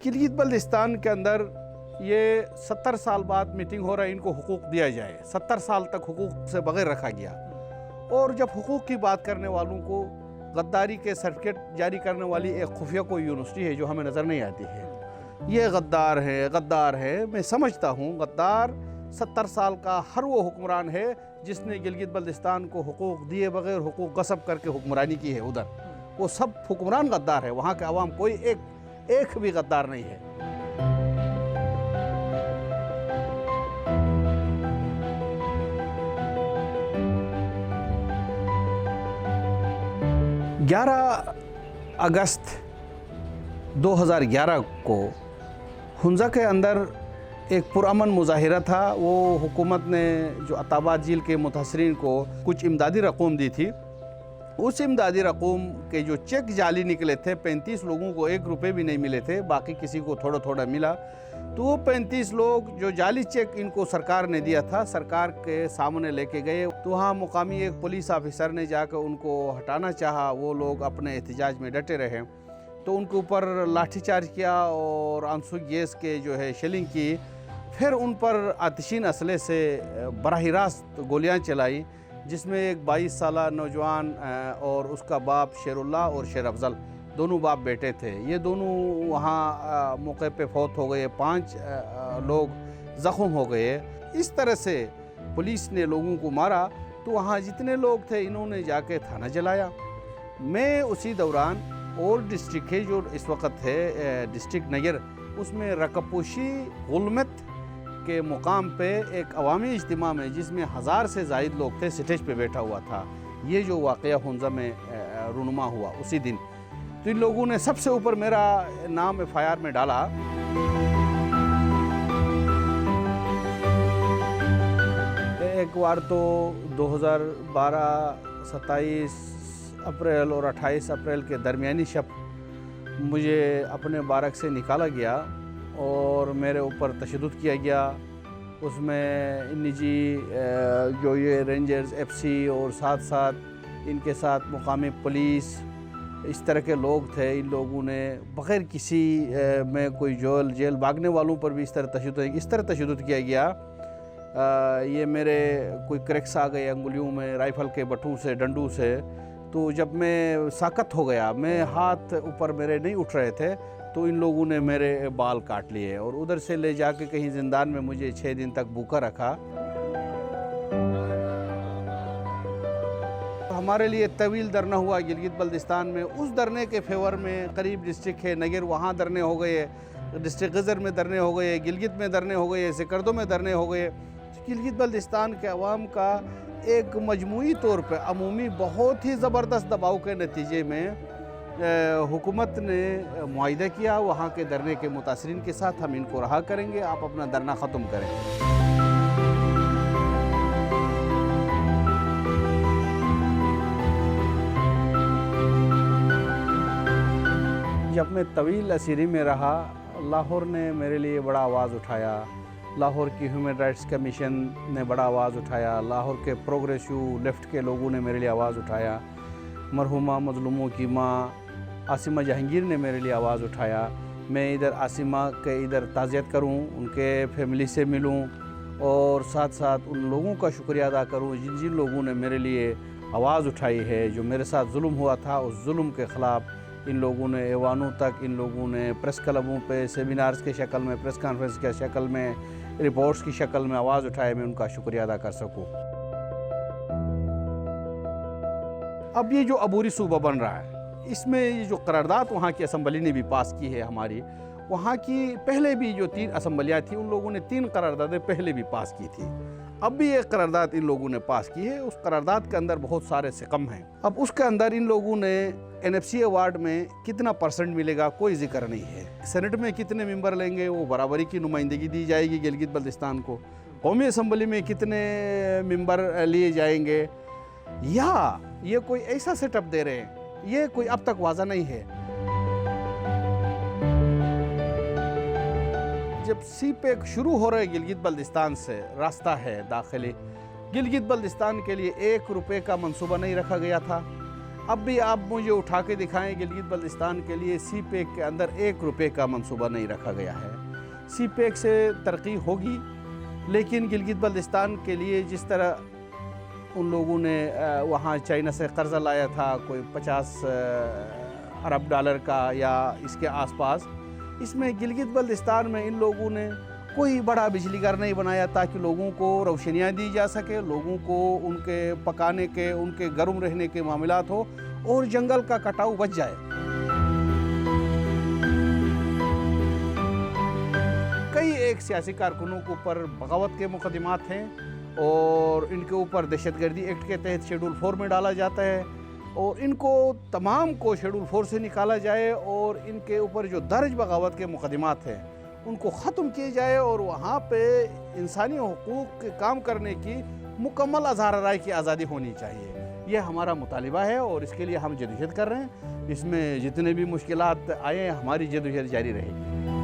गिलगित बल्तिस्तान के अंदर ये 70 साल बाद मीटिंग हो रहा है, इनको हुकूक दिया जाए। 70 साल तक हुकूक से बगैर रखा गया, और जब हुकूक की बात करने वालों को गद्दारी के सर्टिफिकेट जारी करने वाली एक खुफिया कोई यूनिवर्सिटी है जो हमें नज़र नहीं आती है। ये गद्दार है। मैं समझता हूँ गद्दार 70 साल का हर वो हुक्मरान है जिसने गिलगित बल्तिस्तान को हुकूक दिए बगैर हुकूक गसब करके हुक्मरानी की है। उधर वो सब हुक्मरान गद्दार है, वहाँ के अवाम कोई एक भी गद्दार नहीं है। अगस्त 2011 को हुंजा के अंदर एक पुरअमन मुजाहिरा था। वो हुकूमत ने जो अताबाद झील के मुतासरीन को कुछ इमदादी रकूम दी थी, उस इमदादी रकूम के जो चेक जाली निकले थे, 35 लोगों को 1 रुपये भी नहीं मिले थे, बाकी किसी को थोड़ा थोड़ा मिला। तो वो 35 लोग जो जाली चेक इनको सरकार ने दिया था, सरकार के सामने लेके गए। तो वहाँ मुकामी एक पुलिस ऑफिसर ने जाकर उनको हटाना चाहा, वो लोग अपने एहतजाज में डटे रहे। तो उनके ऊपर लाठीचार्ज किया और आंसू गैस के जो है शेलिंग की। फिर उन पर आतिशीन असले से बराह रास्त गोलियाँ चलाई, जिसमें एक 22 साला नौजवान और उसका बाप शेरुल्लाह और शेर अफजल, दोनों बाप बेटे थे। ये दोनों वहाँ मौके पे फौत हो गए, 5 लोग ज़ख्म हो गए। इस तरह से पुलिस ने लोगों को मारा। तो वहाँ जितने लोग थे इन्होंने जाके थाना जलाया। मैं उसी दौरान और डिस्ट्रिक्ट है जो इस वक्त है डिस्ट्रिक्ट नगर, उसमें रकपोशी गुलमत के मुकाम पे एक अवामी इज्तिमा में जिसमें 1000 से ज़ायद लोग थे, स्टेज पे बैठा हुआ था। ये जो वाक़या हुंजा में रूनुमा हुआ उसी दिन, तो इन लोगों ने सबसे ऊपर मेरा नाम FIR में डाला। एक बार तो 2012 27 अप्रैल और 28 अप्रैल के दरमियानी शब मुझे अपने बारक से निकाला गया और मेरे ऊपर तशद्दुद किया गया। उसमें निजी जो ये रेंजर्स FC और साथ साथ इनके साथ मुकामी पुलिस, इस तरह के लोग थे। इन लोगों ने बग़ैर किसी में कोई जेल भागने वालों पर भी इस तरह तशद्दुद किया गया। ये मेरे कोई क्रैक्स आ गए अंगुलियों में राइफ़ल के बटू से, डंडू से। तो जब मैं साकत हो गया, मैं हाथ ऊपर मेरे नहीं उठ रहे थे, तो इन लोगों ने मेरे बाल काट लिए और उधर से ले जाके कहीं ज़िंदान में मुझे 6 दिन तक भूखा रखा। हमारे लिए तवील धरना हुआ गिलगित बल्तिस्तान में। उस धरने के फेवर में करीब डिस्ट्रिक्ट है नगर, वहाँ धरने हो गए, डिस्ट्रिक्ट गज़र में धरने हो गए, गिलगित में धरने हो गए, सिकरदो में धरने हो गए। गिलगित बल्तिस्तान के अवाम का एक मजमूई तौर पर अमूमी बहुत ही ज़बरदस्त दबाव के नतीजे में हुकूमत ने मुआहिदा किया वहाँ के धरने के मुतासरीन के साथ, हम इनको रहा करेंगे, आप अपना धरना ख़त्म करें। जब मैं तवील असीरी में रहा, लाहौर ने मेरे लिए बड़ा आवाज़ उठाया, लाहौर की ह्यूमन राइट्स कमीशन ने बड़ा आवाज़ उठाया, लाहौर के प्रोग्रेसिव लेफ़्ट के लोगों ने मेरे लिए आवाज़ उठाया, मरहुमा मज़लूमों की माँ आसिमा जहांगीर ने मेरे लिए आवाज़ उठाया। मैं इधर आसिमा के इधर ताज़ियत करूं, उनके फैमिली से मिलूं और साथ साथ उन लोगों का शुक्रिया अदा करूं जिन जिन लोगों ने मेरे लिए आवाज़ उठाई है। जो मेरे साथ जुल्म हुआ था, उस जुल्म के ख़िलाफ़ इन लोगों ने ऐवानों तक, इन लोगों ने प्रेस क्लबों पे, सेमिनार्स के शक्ल में, प्रेस कॉन्फ्रेंस के शक्ल में, रिपोर्ट्स की शक्ल में आवाज़ उठाए, मैं उनका शुक्रिया अदा कर सकूँ। अब ये जो अबूरी सूबा बन रहा है, इसमें ये जो करारदाद वहाँ की असम्बली ने भी पास की है, हमारी वहाँ की पहले भी जो 3 असम्बलियाँ थी, उन लोगों ने 3 करारदादें पहले भी पास की थी। अब भी एक करारदाद इन लोगों ने पास की है। उस करारदाद के अंदर बहुत सारे सिकम हैं। अब उसके अंदर इन लोगों ने NFC अवार्ड में कितना % मिलेगा कोई जिक्र नहीं है। सेनेट में कितने मेंबर लेंगे, वो बराबरी की नुमाइंदगी दी जाएगी गिलगित बल्तिस्तान को। कौमी असम्बली में कितने मेंबर लिए जाएंगे, या ये कोई ऐसा सेटअप दे रहे हैं, ये कोई अब तक वाज़ा नहीं है। जब CPEC शुरू हो रहे गिलगित बल्तिस्तान से रास्ता है दाखिली, गिलगित बल्तिस्तान के लिए 1 रुपये का मंसूबा नहीं रखा गया था। अब भी आप मुझे उठा के दिखाएं, गिलगित बल्तिस्तान के लिए सी पैक के अंदर 1 रुपये का मंसूबा नहीं रखा गया है। सी पैक से तरक्की होगी, लेकिन गिलगित बल्तिस्तान के लिए जिस तरह उन लोगों ने वहाँ चाइना से कर्ज़ा लाया था, कोई 50 अरब डॉलर का या इसके आसपास, इसमें गिलगित बल्तिस्तान में इन लोगों ने कोई बड़ा बिजली घर नहीं बनाया ताकि लोगों को रोशनियाँ दी जा सके, लोगों को उनके पकाने के, उनके गर्म रहने के मामलात हो और जंगल का कटाव बच जाए। कई एक सियासी कारकुनों के ऊपर बगावत के मुकदमात हैं और इनके ऊपर दहशतगर्दी एक्ट के तहत शेड्यूल 4 में डाला जाता है और इनको तमाम को शेड्यूल 4 से निकाला जाए और इनके ऊपर जो दर्ज बगावत के मुकदमात हैं उनको ख़त्म किए जाए और वहाँ पे इंसानी हुकूक़ के काम करने की मुकम्मल इज़हार राय की आज़ादी होनी चाहिए। यह हमारा मुतालिबा है और इसके लिए हम जदोजहद कर रहे हैं। इसमें जितने भी मुश्किलात आए, हमारी जदोजहद जारी रहेगी।